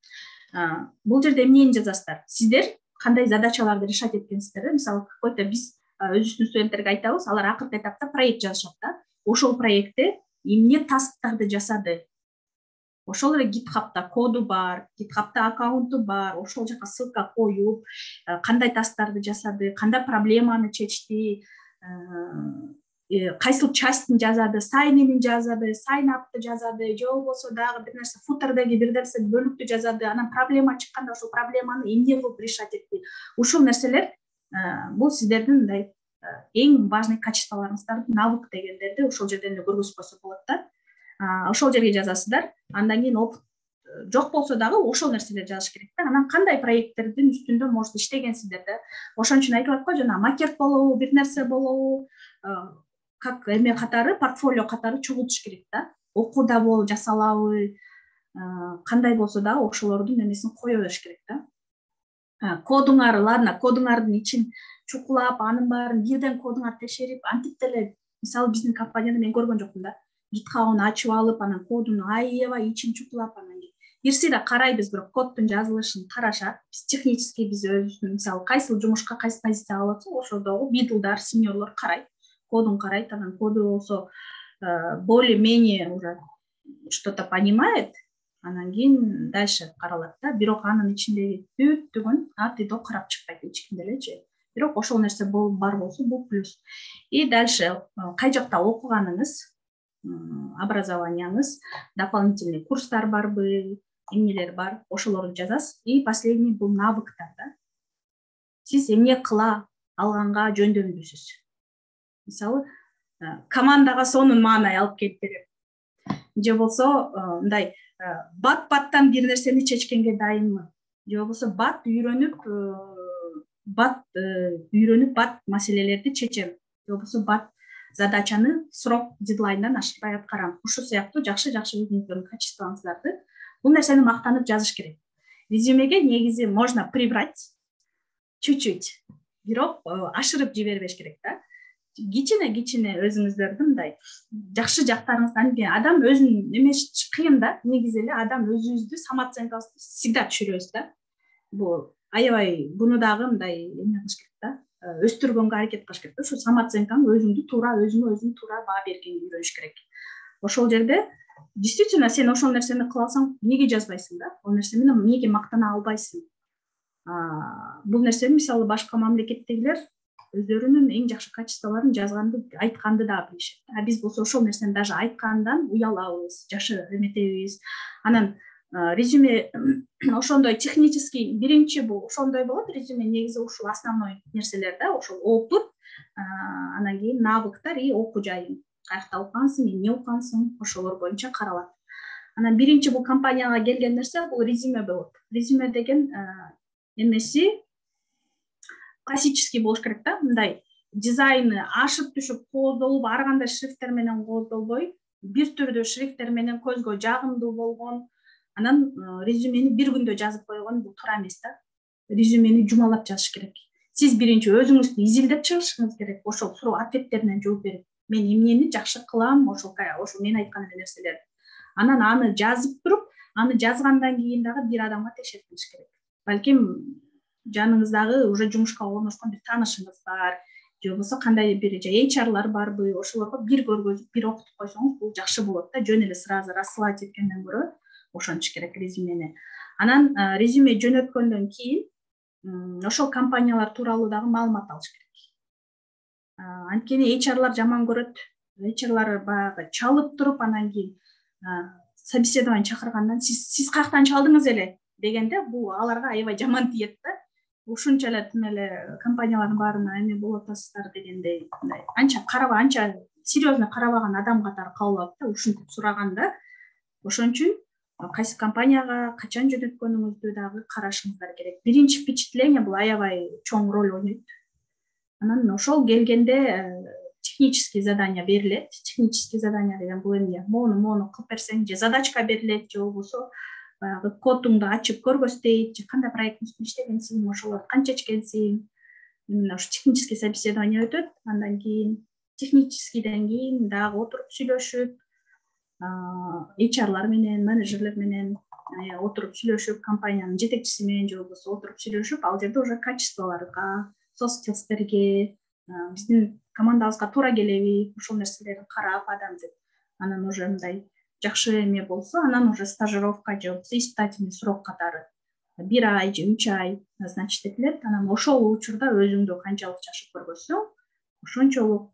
Бул жерде эмнени жазасыздар? Сиздер кандай задачаларды решать эткенсиздер? Мисалы, какой-то биз өзүбүздүн студенттерге айтабыз, алар акыркы этапта проект жазышат да. Ошол проектте эмне тасктарды жасады? Ошол эле GitHub'да коду бар, GitHub'да аккаунту бар, ошол жака ссылка коюп, кандай тасктарды жасады, кандай проблеманы чечти, кайсыл частын жазады, сайнинин жазады, сайнапты жазады, же болбосо дагы бир нерсе футердеги бир нерсе бөлүктү жазады, анан проблема чыкканда ошол проблеманы эмне кылып решать этти. Ушул нерселер бул сиздердин мындай эң важный качестволоруңуздарды, навык дегендерди ошол жерден эле көргөзүп койсо болот да. Ошол жерге жазасыздар. Андан кийин опыт жок болсо дагы ошол нерселерди жазыш керек да. Анан кандай проекттердин үстүндө может иштегенсиздер да. Ошон үчүн айтып аткой, жана макет болобу, бир нерсе болобу, как эме катары, портфолио катары чогултуш керек да. Окууда болуп жасалабы, кандай болсо дагы ошолордун эмесин кое бериш керек да. Кодуңар, ладно, кодуңардын ичин чукулап, анын баарын бирден кодуңар текшерип, антип деле, мисалы биздин компанияда мен көргөн жокмун да. GitHub'ын ачып алып, анан кодун аябай ичин чукулап, анан бирсиде карайбыз, бирок коддун жазылышын карашат. Биз технический, биз өзүбүздүн мисалы кайсыл жумушка кайсы позицияга алатсак, ошодогу мидлдар, сеньорлор карайт, кодун карайт, анан коду болсо более-менее уже что-то понимает, анан кийин дальше каралат да. Бирок анын ичиндеги бүттүгүн ар тидо карап чыкпайт эч ким делечи. Бирок ошол нерсе бар болсо бул плюс. И дальше кай жакта окуганыңыз, образованияңыз, дополнительный курстар барбы, эмнелер бар, ошолорду жазасыз. И последний бул навыктар да. Сиз эмне кыла алганга жөндөмдүсүз. Мисалы, командага сонун маанай алып келип берет. Же болсо мындай бат-баттан бир нерсени чечкенге дайынмын. Же болбосо бат үйрөнүп бат маселелерди чечем. Же болбосо бат задачаны срок дедлайндан ашпай аткарам. Ушул сыяктуу жакшы өзүңүздүн качествоңуздарды бул нерсени мактанып жазыш керек. Резюмеге негизи можно прибрать чуть-чуть, бирок ашырып жибербеш керек да. Кичине өзүңүздөрдүн мындай жакшы жактарыңыздан, адам өзүн эмеш кыйын да. Негизи эле адам өзүбүздү самооценкабызды всегда түшүрөбүз да. Бул аябай буну дагы мындай эме кылыш керек да. Өстүргөнгө аракет кылыш керек. Ошо самооценкаң өзүңдү туура баа бергенге үйрөнүш керек. Ошол жерде действительно сен ошол нерсени кыла алсаң, эмнеге жазбайсың да? Ал нерсе менен эмнеге мактана албайсың? Бул нерсени мисалы башка мамлекеттегилер өздөрүнүн эң жакшы качестволорун жазганды, айтканды да билишет. Биз болсо ошол нерсени даже айткандан уялабыз, жашы эметебиз. Анан резюме ошондой технический биринчи бул ошондой болот. Резюме негизи ушул основной нерселер да, ошол опыт, анан кийин навыктар и окуу жайың. Каякта окугансың, эмне окугансың, ошолор боюнча каралат. Анан биринчи бул компанияга келген нерсе бул резюме болот. Резюме деген эмеси классический болуш керек да, мындай дизайны ашып түшүп кооздолуп, ар кандай шрифттер менен кооздолбой, бир түрдүү шрифттер менен көзгө жагымдуу болгон, Анан резюмени бир күндө жазып койгон бул туура эмес да. Резюмени жумалап жазыш керек. Сиз биринчи өзүңүздү изилдеп чыгышыңыз керек. Ошол суроо ответтерине жооп берип, мен эмнени жакшы кылам, ошол мен айткан эле нерселерди. Анан аны жазып туруп, аны жазгандан кийин дагы бир адамга текшертиш керек. Балким жаныңыздагы уже жумушка орношкон бир таанышыңыз бар, же болбосо кандай бир HR'лар барбы, ошолорго бир көргөзүп, бир окутуп койсоңуз бул жакшы болот да. Жөн эле сразу рассылать эткенден көрө ошонтиш керек резюмени. Анан резюме жөнөткөндөн кийин ошол компаниялар тууралуу дагы маалымат алыш керек. Анткени HR'лар жаман көрөт. HR'лар баягы чалып туруп, анан кийин собеседование чакыргандан сиз каяктан чалдыңыз эле дегенде, бул аларга аябай жаман тиет да. Ушунча эле тим эле компаниялардын баарына эме болуп атасыздар дегендей, анча серьезно карабаган адам катары кабыл алып да, ушинтип сураганда. Ошон үчүн кайсы компанияга качан жөнөткөнүңүздү дагы карашыңыздар керек. Биринчи впечатление бул аябай чоң роль ойнойт. Анан ошол келгенде технический задание берилет. Технический задание деген бул эмне? Мону кылып берсең, же задачка берилет, же болбосо баягы кодуңду ачып көргөзтөйт, же кандай проекттин үстүндө иштегенсиң, ошолор канча ичкенсиң. Именно ушу технический собеседование өтөт. Андан кийин техническийден кийин дагы отуруп сүйлөшүп, HR-лар менен, менеджерлер менен отуруп сүйлөшүп, компаниянын жетекчиси менен же болбосо отуруп сүйлөшүп, ал жерде уже качестволорго, soft skillsтерге, биздин командабызга туура келеби, ошол нерселерди карап адамды. Анан уже мындай жакшы эме болсо, анан уже стажировка же болбосо испытательный срок катары 1 ай же 3 ай назначить этилет. Анан ошол учурда өзүңдү канчалык жакшы көргөзсөң, ошончолук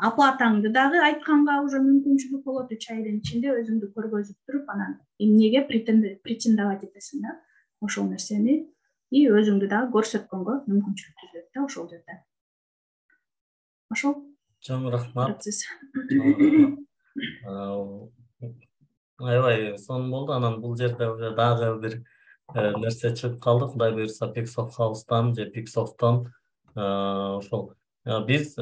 оплатаңды дагы айтканга уже мүмкүнчүлүк болот. 3 айдын ичинде өзүңдү көргөзүп туруп, анан эмнеге претендовать этесиң да, ошол нерсени и өзүңдү дагы көрсөткөнгө мүмкүнчүлүк түзөт да ошол жерде. Ошол. Чоң рахмат. Аябай сонун болду. Анан бул жерде уже дагы бир нерсе чыгып калды. Кудай буюрса Pixsoft House'тан же Pixsoft'тон ошол биз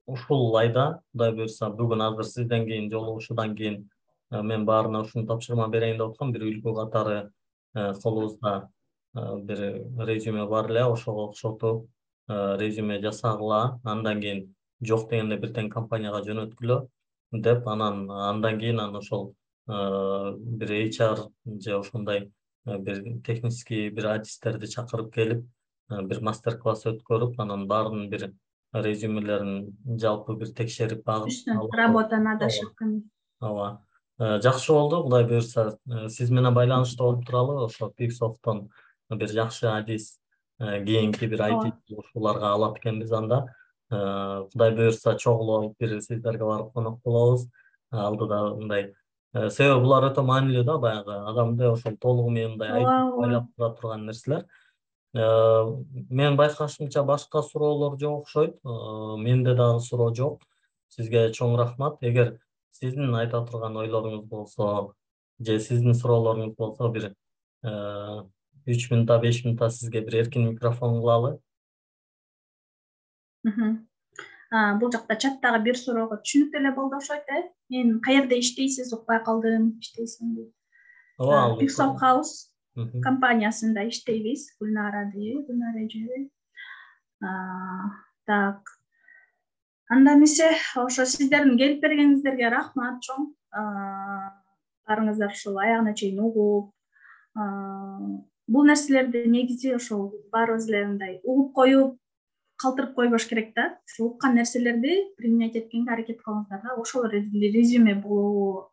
ушул айда, кудай буюрса бүгүн азыр сизден кийин жолугушуудан кийин мен баарына ушуну тапшырма берейин деп аткам. Бир үлгү катары колубузда бир резюме бар эле, ошого окшотуп резюме жасагыла, андан кийин жок дегенде бирден компанияга жөнөткүлө деп, андан кийин ошол бир HR же ошондой бир технический бир адистерди чакырып келип, бир мастер-класс өткөрүп, анан баарынын бир резюмелерин жалпы бир текшерип багып, работа надо шыккан. Ооба. Жакшы болду. Кудай буюрса сиз менен байланышта болуп туралы, ошо Pixsoft'тон бир жакшы адис кийинки бир IT жолугушууларга алат экенбиз анда. Кудай буюрса чогулуп бир сиздерге барып конок болобуз. Алдыда мындай себеби булар өтө маанилүү да, баягы адамды ошол толугу менен мындай байлап тура турган нерселер. Мен байкашымча башка суроолор жок окшойт. Менде дагы суроо жок. Сизге чоң рахмат. Эгер сиздин айта турган ойлоруңуз болсо, же сиздин суроолоруңуз болсо, бир 3 минутта, 5 минутта сизге бир эркин микрофон кылалы. Бул жакта чаттагы бир суроого түшүнүктүү эле болду окшойт, Мен каерде иштейсиз, укпай калдым, иштейсиңби? Pixsoft House компаниясында иштейбиз. Гүлнара эже. Так. Анда эмесе, ошо сиздердин келип бергениңиздерге рахмат чоң. Баарыңыздар ушул аягына чейин угуп, бул нерселерди негизи ошол баарыбыз эле мындай угуп коюп, калтырып койбош керек да. Ушул уккан нерселерди применять эткенге аракет кылыңыздар да. Ошол резюме болобу,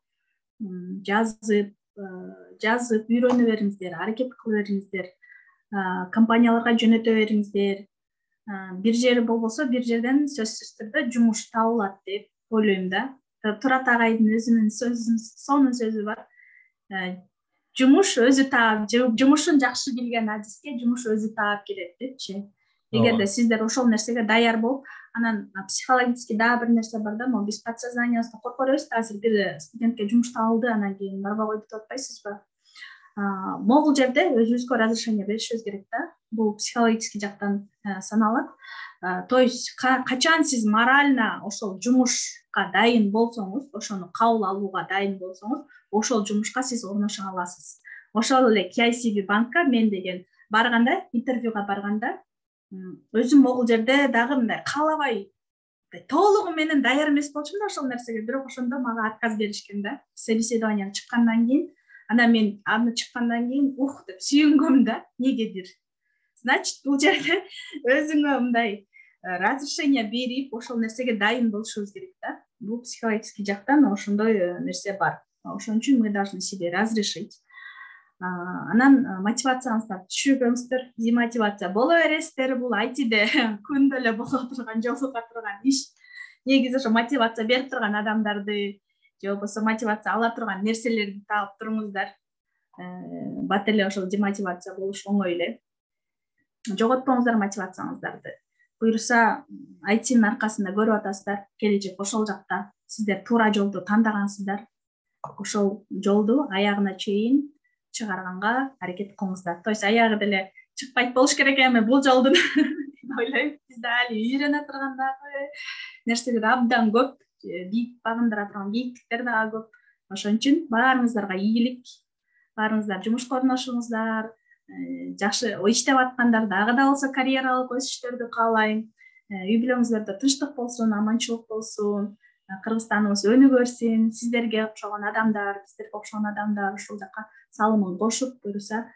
жазып үйрөнө бериңиздер, аракет кыла бериңиздер, компанияларга жөнөтө бериңиздер. Бир жери болбосо бир жерден сөзсүз түрдө жумуш табылат деп ойлойм да. Турат агайдын өзүнүн сонун сөзү бар. Жумуш өзү таап, жумушун жакшы билген адиске жумуш өзү таап келет депчи. Эгерде сиздер ошол нерсеге даяр болуп, анан психологический дагы бир нерсе бар да, биз подсознаниябызда коркор эмеспи, азыр бир студентке жумуш табылды, анан кийин барбай койду деп атпайсызбы? Могул жерде өзүбүзгө разрешение беришибиз керек да. Бул психологический жактан саналат. То есть качан сиз морально ошол жумушка дайын болсоңуз, ошону кабыл алууга дайын болсоңуз, ошол жумушка сиз орношо аласыз. Ошол эле KCB банкка мен деген барганда, интервьюга барганда, өзүм могул жерде дагы мындай каалабай толугу менен даяр эмес болчумун да ошол нерсеге, бирок ошондо мага отказ беришкен да. Собеседованияны чыккандан кийин, анан мен аны чыккандан кийин ух деп сүйүнгөм да, негедир. Значит, бул жерде өзүңө мындай разрешение берип, ошол нерсеге дайын болушубуз керек да. Бул психологический жактан ошондой нерсе бар. Ошон үчүн мы должны себе разрешить. Анан мотивацияңызды түшүргөңүздөр. Демотивация боло бересиздер, бул айтиде күндө эле боло турган, жолуга турган иш. Негизи ошо мотивация берип турган адамдарды же болбосо мотивация ала турган нерселерди таап туруңуздар. Бат эле ошол демотивация болуш оңой эле. Жоготпоңуздар мотивацияңыздарды. Буюрса, айтинин аркасында көрүп атасыздар, келечек ошол жакта. Сиздер туура жолду тандагансыздар. Ошол жолду аягына чейин чыгарганга аракет кылыңыздар. То есть аягы деле чыкпайт болуш керек эми бул жолдун. Ойлойм, бизде али үйрөнө тургандагы нерселер абдан көп, бийик багындыра турган бийиктиктер дагы көп. Ошон үчүн баарыңыздарга ийгилик, баарыңыздар жумушка орношуңуздар, жакшы иштеп аткандар дагы да болсо карьералык өсүштөрдү каалайм. Үй бүлөңүздөрдө тынчтык болсун, аманчылык болсун. Кыргызстаныбыз өнүгө берсин, сиздерге окшогон адамдар, биздерге окшогон адамдар ушул жака салымын кошуп, буюрса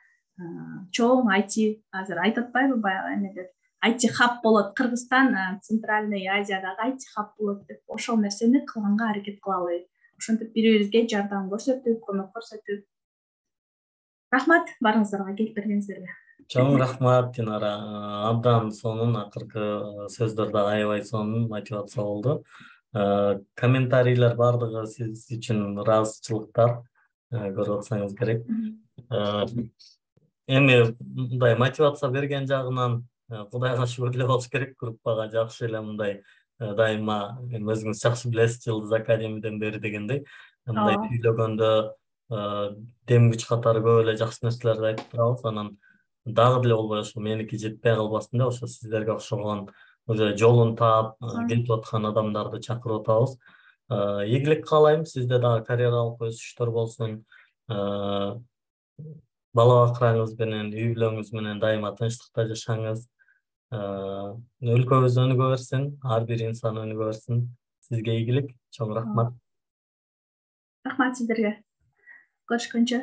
чоң IT, азыр айтып атпайбы баягы эмелер, IT хаб болот, Кыргызстан, Центральный Азиядагы IT хаб болот деп, ошол нерсени кылганга аракет кылалы. Ошентип бири-бирибизге жардам көрсөтүп, көмөк көрсөтүп. Рахмат баарыңыздарга келип бергениңиздерге. Чоң рахмат Динара. Абдан сонун акыркы сөздөр да аябай сонун мотивация болду. Комментарийлер бардыгы сиз үчүн ыраазычылыктар, көрүп атсаңыз керек. Эми мындай мотивация берген жагынан Кудайга шүгүр эле болуш керек, группага жакшы эле мындай дайыма өзүңүз жакшы билесиз, Жылдыз Академиядан бери дегендей, мындай сүйлөгөндө дем күч катары көп эле жакшы нерселерди айтып турабыз. Анан дагы деле болбой ошо меники жетпей калбасын деп, ошо сиздерге окшогон уже жолун таап келип аткан адамдарды чакырып атабыз. Ийгилик каалайм, сизде дагы карьералык өсүштөр болсун. Бала бакыраңыз менен, үй бүлөңүз менен дайыма тынчтыкта жашаңыз. Өлкөбүз өнүгө берсин, ар бир инсан өнүгө берсин. Сизге ийгилик, чоң рахмат. Рахмат сиздерге. Көрүшкөнчө.